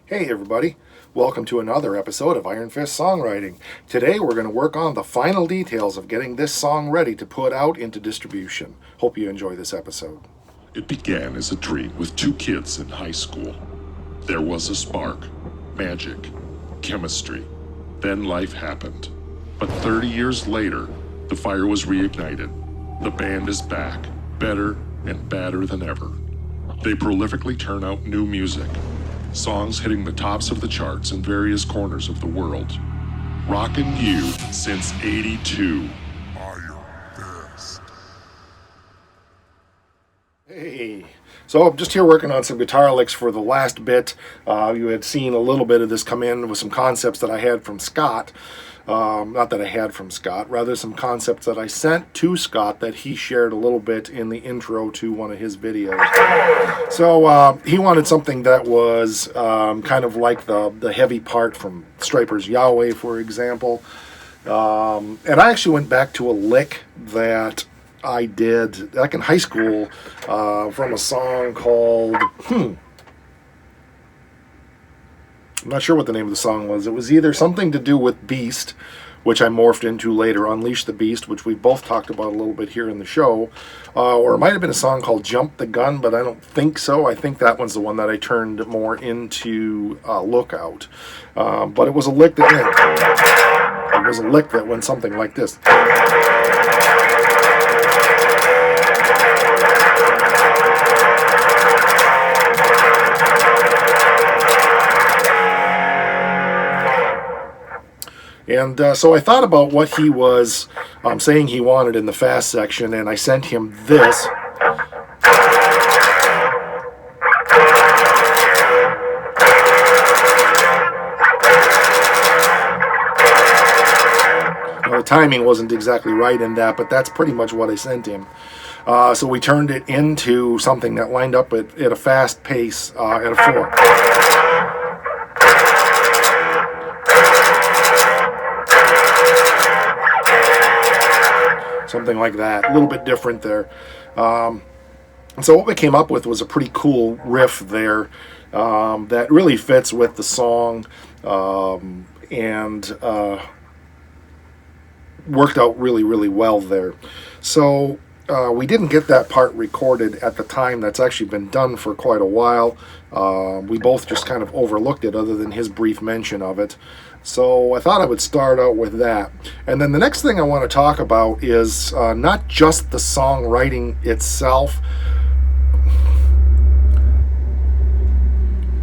Hey everybody, welcome to another episode of Iron Fist Songwriting. Today we're going to work on the final details of getting this song ready to put out into distribution. Hope you enjoy this episode. It began as a dream with two kids in high school. There was a spark, magic, chemistry. Then life happened. But 30 years later, the fire was reignited. The band is back, better and badder than ever. They prolifically turn out new music. Songs hitting the tops of the charts in various corners of the world. Rockin' you since '82. Iron Fist. Hey, so I'm just here working on some guitar licks for the last bit. You had seen a little bit of this come in with some concepts that I had from Scott. Not that I had from Scott, rather some concepts that I sent to Scott that he shared a little bit in the intro to one of his videos. So he wanted something that was kind of like the heavy part from Stryper's Yahweh, for example. And I actually went back to a lick that I did back in high school from a song called... I'm not sure what the name of the song was. It was either something to do with Beast, which I morphed into later, Unleash the Beast, which we both talked about a little bit here in the show, or it might have been a song called Jump the Gun, but I don't think so. I think that one's the one that I turned more into Lookout. But it was a lick that went something like this. And so I thought about what he was saying he wanted in the fast section, and I sent him this. Now, the timing wasn't exactly right in that, but that's pretty much what I sent him. So we turned it into something that lined up at a fast pace at a 4. Something like that, a little bit different there. And so what we came up with was a pretty cool riff there that really fits with the song and worked out really, really well there. So we didn't get that part recorded at the time. That's actually been done for quite a while. We both just kind of overlooked it other than his brief mention of it. So I thought I would start out with that. And then the next thing I want to talk about is not just the songwriting itself,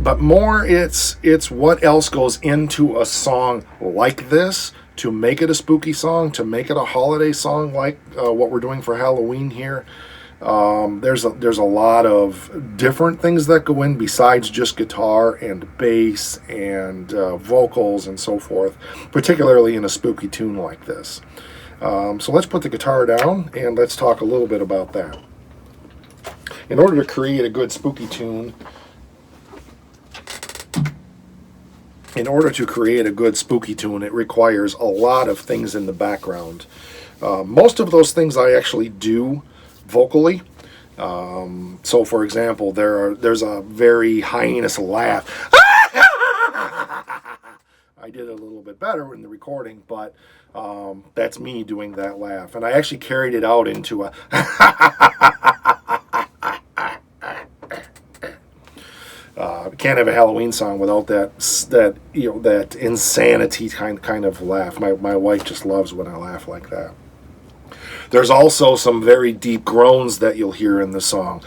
but more it's what else goes into a song like this to make it a spooky song, to make it a holiday song like what we're doing for Halloween here. There's a lot of different things that go in besides just guitar and bass and vocals and so forth, particularly in a spooky tune like this. So let's put the guitar down and let's talk a little bit about that. In order to create a good spooky tune, it requires a lot of things in the background. Most of those things I actually do vocally. So for example, there's a very heinous laugh. I did it a little bit better in the recording, but that's me doing that laugh. And I actually carried it out into a can't have a Halloween song without that insanity kind of laugh. My wife just loves when I laugh like that. There's also some very deep groans that you'll hear in the song.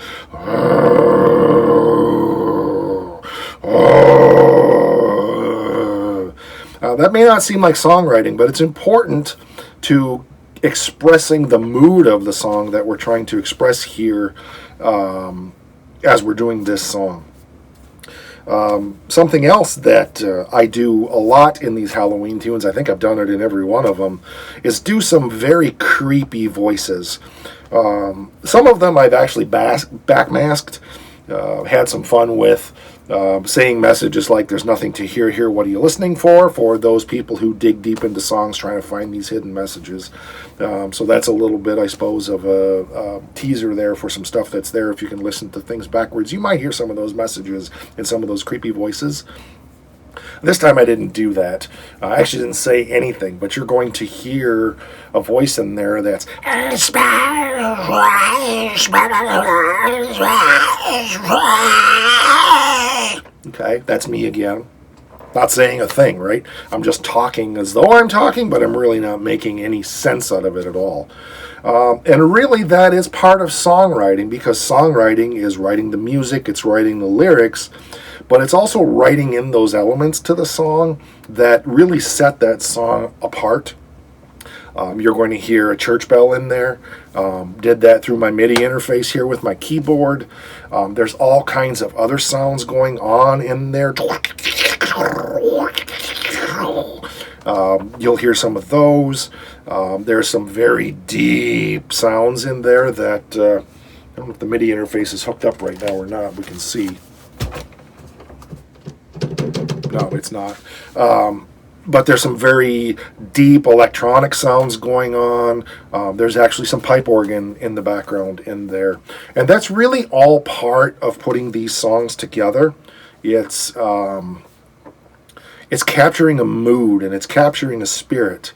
That may not seem like songwriting, but it's important to expressing the mood of the song that we're trying to express here as we're doing this song. Something else that I do a lot in these Halloween tunes, I think I've done it in every one of them, is do some very creepy voices. Some of them I've actually backmasked, had some fun with, saying messages like "there's nothing to hear here, what are you listening for those people who dig deep into songs trying to find these hidden messages. So that's a little bit, I suppose, of a teaser there for some stuff that's there. If you can listen to things backwards, you might hear some of those messages and some of those creepy voices. This time I didn't do that. I actually didn't say anything, but you're going to hear a voice in there that's... Okay, that's me again. Not saying a thing, right? I'm just talking as though I'm talking, but I'm really not making any sense out of it at all. And really, that is part of songwriting, because songwriting is writing the music, it's writing the lyrics, but it's also writing in those elements to the song that really set that song apart. You're going to hear a church bell in there. Did that through my MIDI interface here with my keyboard. There's all kinds of other sounds going on in there. You'll hear some of those. There's some very deep sounds in there that, I don't know if the MIDI interface is hooked up right now or not. We can see. No, it's not. But there's some very deep electronic sounds going on. There's actually some pipe organ in the background in there. And that's really all part of putting these songs together. It's capturing a mood, and it's capturing a spirit.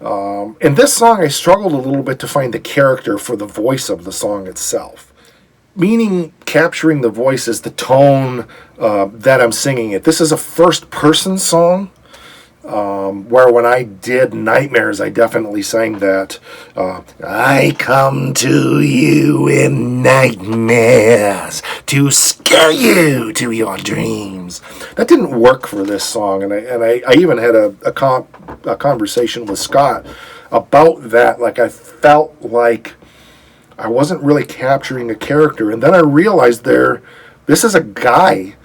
In this song, I struggled a little bit to find the character for the voice of the song itself. Meaning capturing the voice is the tone that I'm singing it. This is a first-person song, where when I did Nightmares, I definitely sang that. I come to you in nightmares to scare you to your dreams. That didn't work for this song, and I even had a conversation with Scott about that. Like, I felt like I wasn't really capturing a character, and then I realized this is a guy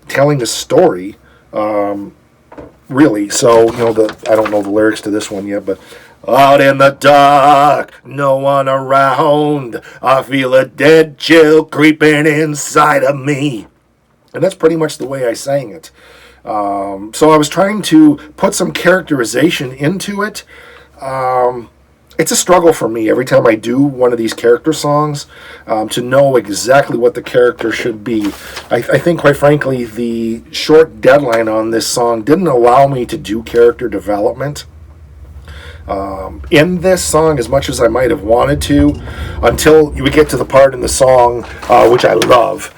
telling a story. Really, so, I don't know the lyrics to this one yet, but out in the dark, no one around, I feel a dead chill creeping inside of me. And that's pretty much the way I sang it. So I was trying to put some characterization into it. It's a struggle for me every time I do one of these character songs to know exactly what the character should be. I think, quite frankly, the short deadline on this song didn't allow me to do character development in this song as much as I might have wanted to, until we get to the part in the song which I love.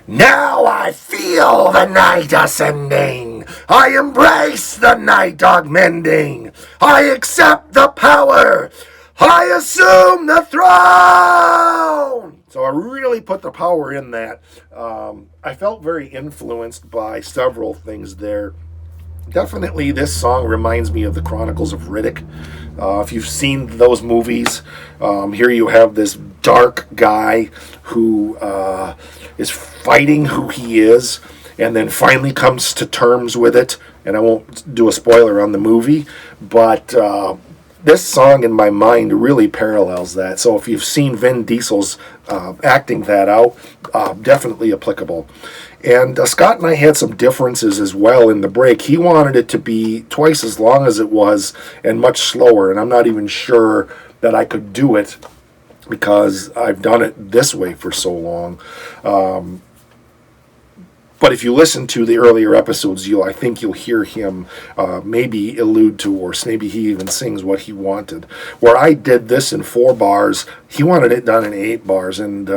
Now I feel the night ascending. I embrace the night augmenting. I accept the power. I assume the throne. So I really put the power in that. I felt very influenced by several things there. Definitely this song reminds me of the Chronicles of Riddick. If you've seen those movies, here you have this dark guy who is fighting who he is, and then finally comes to terms with it. And I won't do a spoiler on the movie, but this song in my mind really parallels that. So if you've seen Vin Diesel's acting that out, definitely applicable. And Scott and I had some differences as well in the break. He wanted it to be twice as long as it was and much slower, and I'm not even sure that I could do it because I've done it this way for so long. But if you listen to the earlier episodes, I think you'll hear him maybe allude to, or maybe he even sings what he wanted. Where I did this in 4 bars, he wanted it done in 8 bars, and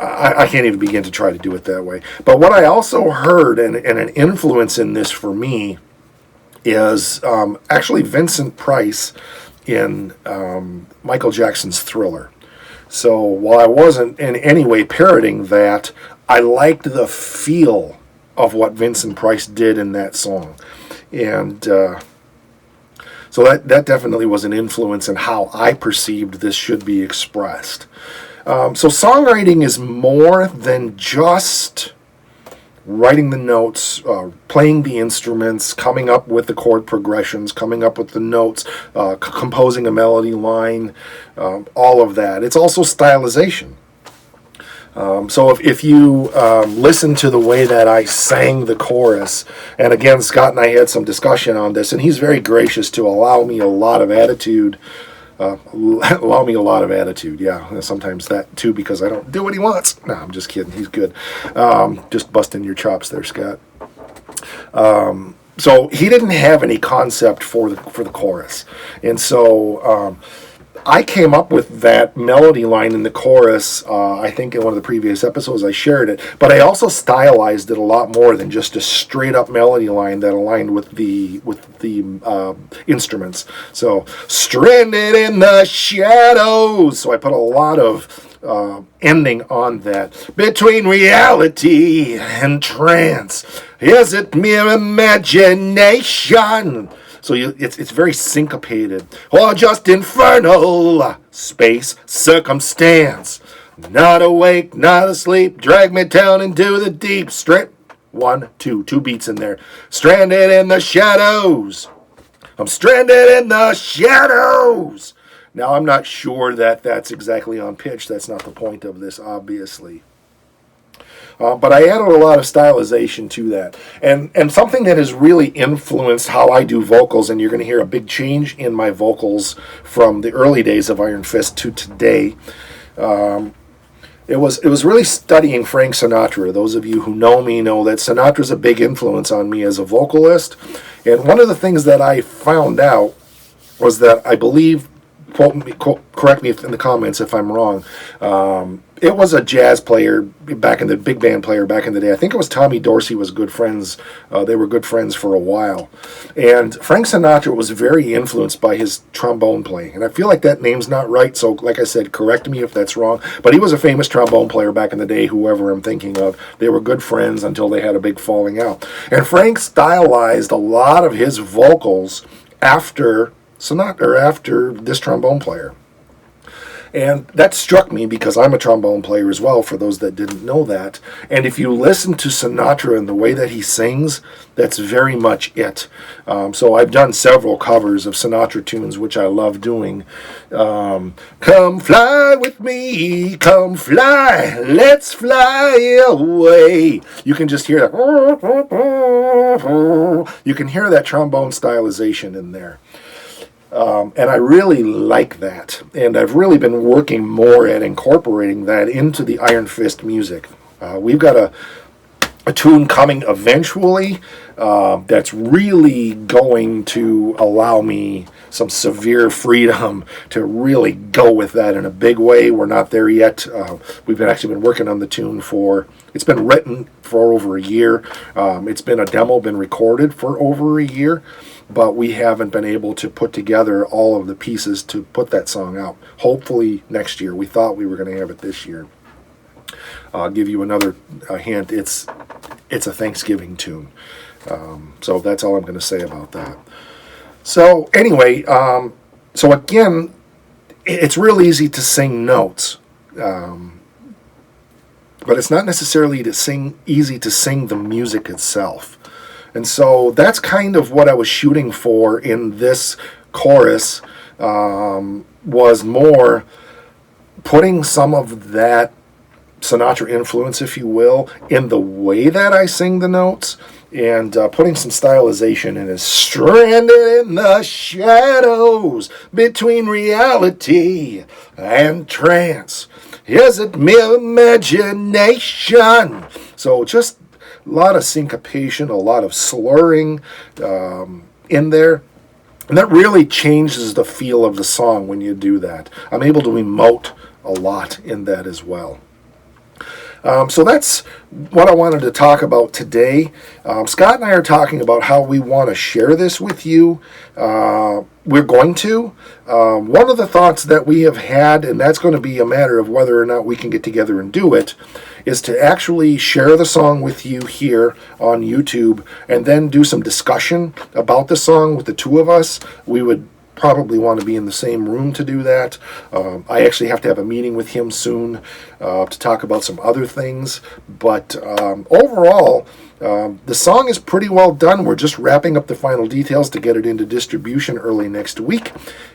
I can't even begin to try to do it that way. But what I also heard, and an influence in this for me, is actually Vincent Price in Michael Jackson's Thriller. So while I wasn't in any way parroting that, I liked the feel of what Vincent Price did in that song. And so that definitely was an influence in how I perceived this should be expressed. So songwriting is more than just writing the notes, playing the instruments, coming up with the chord progressions, coming up with the notes, composing a melody line, all of that. It's also stylization. So if you listen to the way that I sang the chorus, and again, Scott and I had some discussion on this, and he's very gracious to allow me a lot of attitude. Yeah, sometimes that too, because I don't do what he wants. No, I'm just kidding. He's good. Just busting your chops there, Scott. So he didn't have any concept for the chorus, and so I came up with that melody line in the chorus. I think in one of the previous episodes I shared it, but I also stylized it a lot more than just a straight up melody line that aligned with the instruments. So stranded in the shadows. So I put a lot of ending on that. Between reality and trance, is it mere imagination? So it's very syncopated, or just infernal space circumstance. Not awake, not asleep, drag me down into the deep. Straight 1, 2 beats in there. Stranded in the shadows. I'm stranded in the shadows. Now, I'm not sure that that's exactly on pitch. That's not the point of this, obviously. But I added a lot of stylization to that. And something that has really influenced how I do vocals, and you're going to hear a big change in my vocals from the early days of Iron Fist to today. It was really studying Frank Sinatra. Those of you who know me know that Sinatra's a big influence on me as a vocalist. And one of the things that I found out was that I believe, correct me in the comments if I'm wrong, it was a jazz player back in the big band player back in the day. I think it was Tommy Dorsey was good friends. They were good friends for a while. And Frank Sinatra was very influenced by his trombone playing. And I feel like that name's not right, so like I said, correct me if that's wrong. But he was a famous trombone player back in the day, whoever I'm thinking of. They were good friends until they had a big falling out. And Frank stylized a lot of his vocals after Sinatra, after this trombone player. And that struck me because I'm a trombone player as well, for those that didn't know that. And if you listen to Sinatra and the way that he sings, that's very much it. So I've done several covers of Sinatra tunes, which I love doing. Come fly with me, come fly, let's fly away. You can just hear that. You can hear that trombone stylization in there. And I really like that. And I've really been working more at incorporating that into the Iron Fist music. We've got a tune coming eventually that's really going to allow me some severe freedom to really go with that in a big way. We're not there yet. We've actually been working on the tune it's been written for over a year. It's been a demo, been recorded for over a year. But we haven't been able to put together all of the pieces to put that song out. Hopefully next year. We thought we were going to have it this year. I'll give you another hint. It's a Thanksgiving tune. So that's all I'm going to say about that. So anyway, so again, it's real easy to sing notes. But it's not necessarily easy to sing the music itself. And so that's kind of what I was shooting for in this chorus, was more putting some of that Sinatra influence, if you will, in the way that I sing the notes, and putting some stylization in it. Stranded in the shadows between reality and trance. Is it mere imagination? So just a lot of syncopation, a lot of slurring in there. And that really changes the feel of the song when you do that. I'm able to emote a lot in that as well. So that's what I wanted to talk about today. Scott and I are talking about how we want to share this with you. We're going to. One of the thoughts that we have had, and that's going to be a matter of whether or not we can get together and do it, is to actually share the song with you here on YouTube and then do some discussion about the song with the two of us. We would probably want to be in the same room to do that. I actually have to have a meeting with him soon to talk about some other things. But overall, the song is pretty well done. We're just wrapping up the final details to get it into distribution early next week.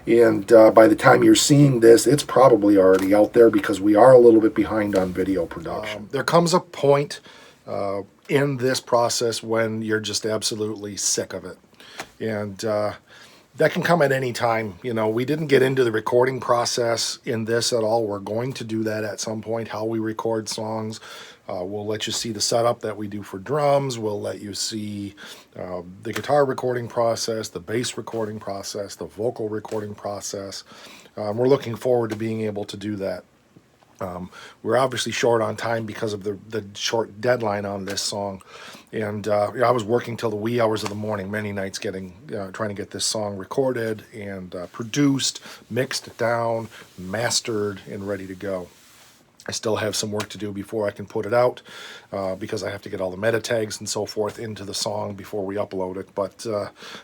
And by the time you're seeing this, it's probably already out there because we are a little bit behind on video production. There comes a point in this process when you're just absolutely sick of it. And that can come at any time. You know, we didn't get into the recording process in this at all. We're going to do that at some point, how we record songs, We'll let you see the setup that we do for drums. We'll let you see the guitar recording process, the bass recording process, the vocal recording process. We're looking forward to being able to do that. We're obviously short on time because of the short deadline on this song. And I was working till the wee hours of the morning many nights trying to get this song recorded and produced, mixed down, mastered, and ready to go. I still have some work to do before I can put it out because I have to get all the meta tags and so forth into the song before we upload it, but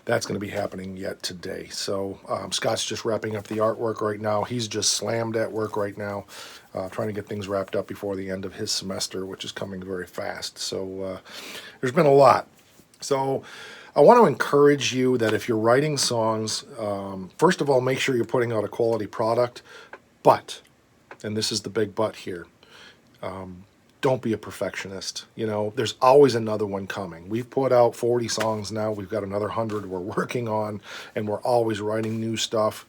that's going to be happening yet today. So Scott's just wrapping up the artwork right now. He's just slammed at work right now, trying to get things wrapped up before the end of his semester, which is coming very fast. So there's been a lot. So I want to encourage you that if you're writing songs, first of all, make sure you're putting out a quality product, but, and this is the big but here, don't be a perfectionist. You know, there's always another one coming. We've put out 40 songs now. We've got another 100 we're working on, and we're always writing new stuff.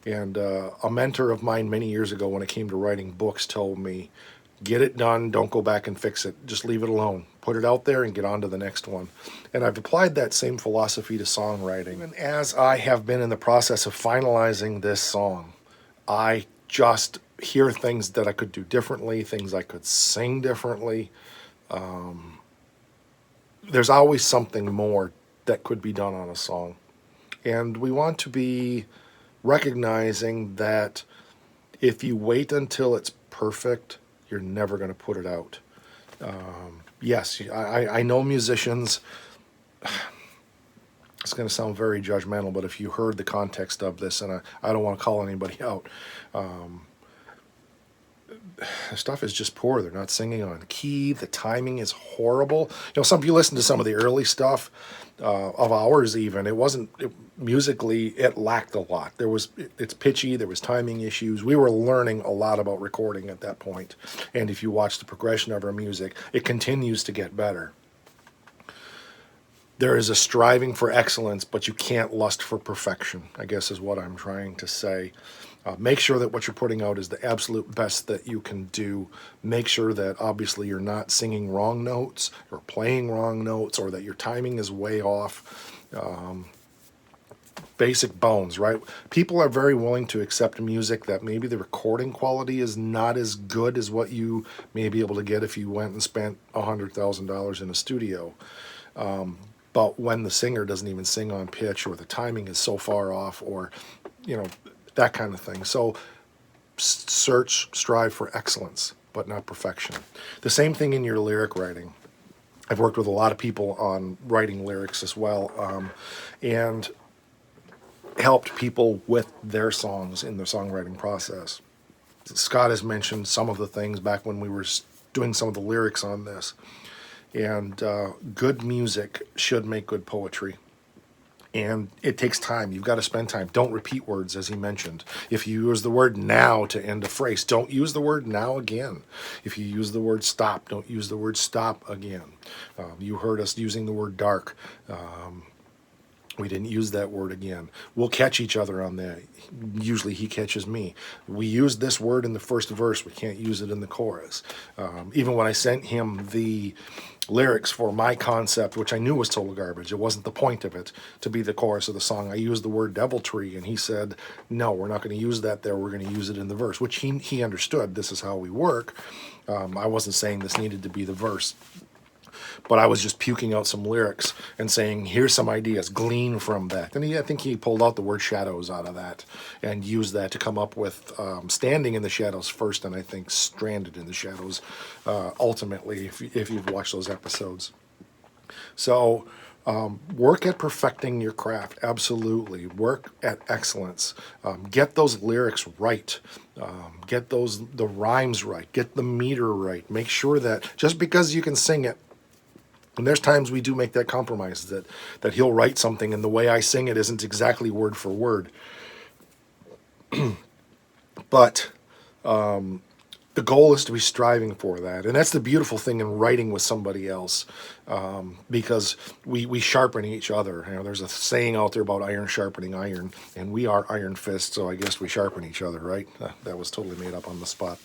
And a mentor of mine many years ago when it came to writing books told me, get it done, don't go back and fix it. Just leave it alone. Put it out there and get on to the next one. And I've applied that same philosophy to songwriting. And as I have been in the process of finalizing this song, I just hear things that I could do differently, things I could sing differently. There's always something more that could be done on a song. And we want to be recognizing that if you wait until it's perfect, you're never going to put it out. Yes, I know musicians, it's going to sound very judgmental, but if you heard the context of this, and I don't want to call anybody out, stuff is just poor. They're not singing on key. The timing is horrible. You know, if you listen to some of the early stuff of ours, even musically, it lacked a lot. It's pitchy. There was timing issues. We were learning a lot about recording at that point. And if you watch the progression of our music, it continues to get better. There is a striving for excellence, but you can't lust for perfection, I guess is what I'm trying to say. Make sure that what you're putting out is the absolute best that you can do. Make sure that obviously you're not singing wrong notes or playing wrong notes, or that your timing is way off. Basic bones, right? People are very willing to accept music that maybe the recording quality is not as good as what you may be able to get if you went and spent $100,000 in a studio. But when the singer doesn't even sing on pitch, or the timing is so far off, or, that kind of thing. So strive for excellence, but not perfection. The same thing in your lyric writing. I've worked with a lot of people on writing lyrics as well, and helped people with their songs in the songwriting process. Scott has mentioned some of the things back when we were doing some of the lyrics on this. And good music should make good poetry. And it takes time. You've got to spend time. Don't repeat words, as he mentioned. If you use the word now to end a phrase, don't use the word now again. If you use the word stop, don't use the word stop again. You heard us using the word dark. We didn't use that word again. We'll catch each other on that. Usually he catches me. We used this word in the first verse. We can't use it in the chorus. Even when I sent him the lyrics for my concept, which I knew was total garbage, it wasn't the point of it to be the chorus of the song. I used the word deviltry, and he said, no, we're not going to use that there. We're going to use it in the verse, which he understood. This is how we work. I wasn't saying this needed to be the verse. But I was just puking out some lyrics and saying, here's some ideas, glean from that. And I think he pulled out the word shadows out of that and used that to come up with standing in the shadows first, and I think stranded in the shadows ultimately, if you've watched those episodes. So work at perfecting your craft, absolutely. Work at excellence. Get those lyrics right. Get the rhymes right. Get the meter right. Make sure that just because you can sing it, and there's times we do make that compromise, that he'll write something and the way I sing it isn't exactly word for word. But the goal is to be striving for that. And that's the beautiful thing in writing with somebody else, because we sharpen each other. There's a saying out there about iron sharpening iron, and we are iron fists, so I guess we sharpen each other, right? That was totally made up on the spot.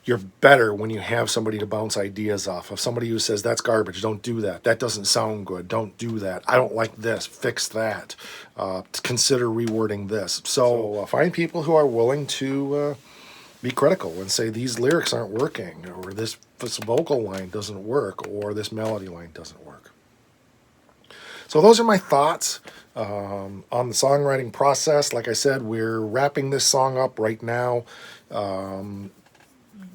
you're better when you have somebody to bounce ideas off of. Somebody who says, that's garbage, don't do that. That doesn't sound good, don't do that. I don't like this, fix that. Consider rewording this. So find people who are willing to be critical and say, these lyrics aren't working, or this vocal line doesn't work, or this melody line doesn't work. So those are my thoughts on the songwriting process. Like I said, we're wrapping this song up right now,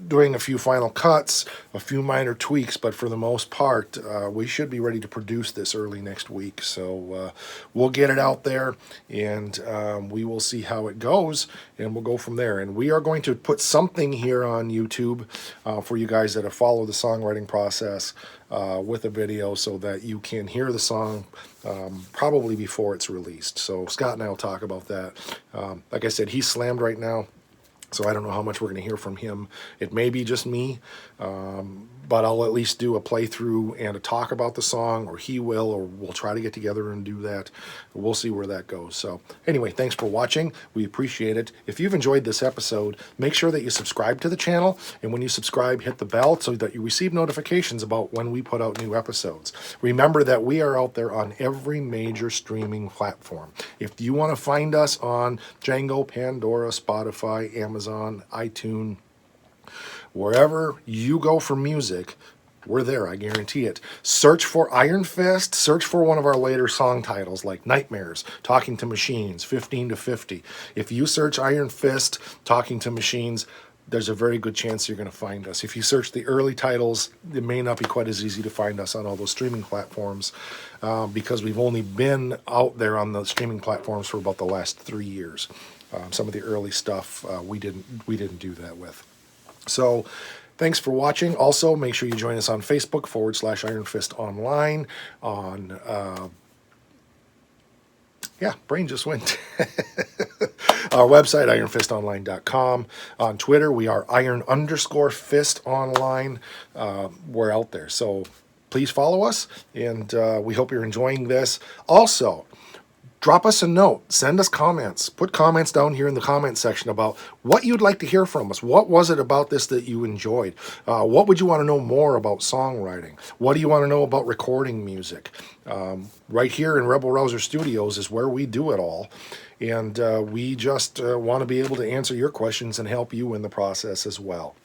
doing a few final cuts, a few minor tweaks, but for the most part, we should be ready to produce this early next week. So we'll get it out there, and we will see how it goes, and we'll go from there. And we are going to put something here on YouTube for you guys that have followed the songwriting process with a video, so that you can hear the song probably before it's released. So Scott and I will talk about that. Like I said, he's slammed right now, so I don't know how much we're going to hear from him. It may be just me, but I'll at least do a playthrough and a talk about the song, or he will, or we'll try to get together and do that. We'll see where that goes. So anyway, thanks for watching. We appreciate it. If you've enjoyed this episode, make sure that you subscribe to the channel, and when you subscribe, hit the bell so that you receive notifications about when we put out new episodes. Remember that we are out there on every major streaming platform. If you want to find us on Django, Pandora, Spotify, Amazon, iTunes, wherever you go for music, we're there, I guarantee it. Search for Iron Fist, search for one of our later song titles like Nightmares, Talking to Machines, 15 to 50. If you search Iron Fist, Talking to Machines, there's a very good chance you're going to find us. If you search the early titles, it may not be quite as easy to find us on all those streaming platforms, because we've only been out there on the streaming platforms for about the last 3 years. Some of the early stuff we didn't do that with. So thanks for watching. Also, make sure you join us on Facebook /Iron Fist Online. On brain just went. Our website, ironfistonline.com. On Twitter, we are iron_fist online. We're out there. So please follow us, and we hope you're enjoying this. Also, drop us a note, send us comments, put comments down here in the comment section about what you'd like to hear from us. What was it about this that you enjoyed? What would you want to know more about songwriting? What do you want to know about recording music? Right here in Rebel Rouser Studios is where we do it all. And we just want to be able to answer your questions and help you in the process as well.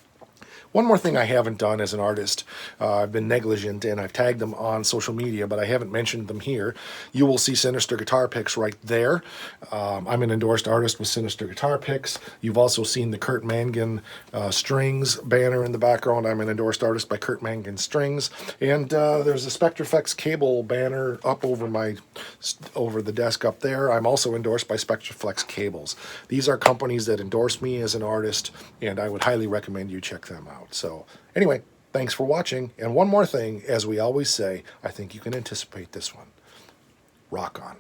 One more thing I haven't done as an artist, I've been negligent, and I've tagged them on social media, but I haven't mentioned them here. You will see Sinister Guitar Picks right there. I'm an endorsed artist with Sinister Guitar Picks. You've also seen the Kurt Mangan Strings banner in the background. I'm an endorsed artist by Kurt Mangan Strings. And there's a Spectraflex cable banner up over the desk up there. I'm also endorsed by Spectraflex Cables. These are companies that endorse me as an artist, and I would highly recommend you check them out. So anyway, thanks for watching. And one more thing, as we always say, I think you can anticipate this one. Rock on.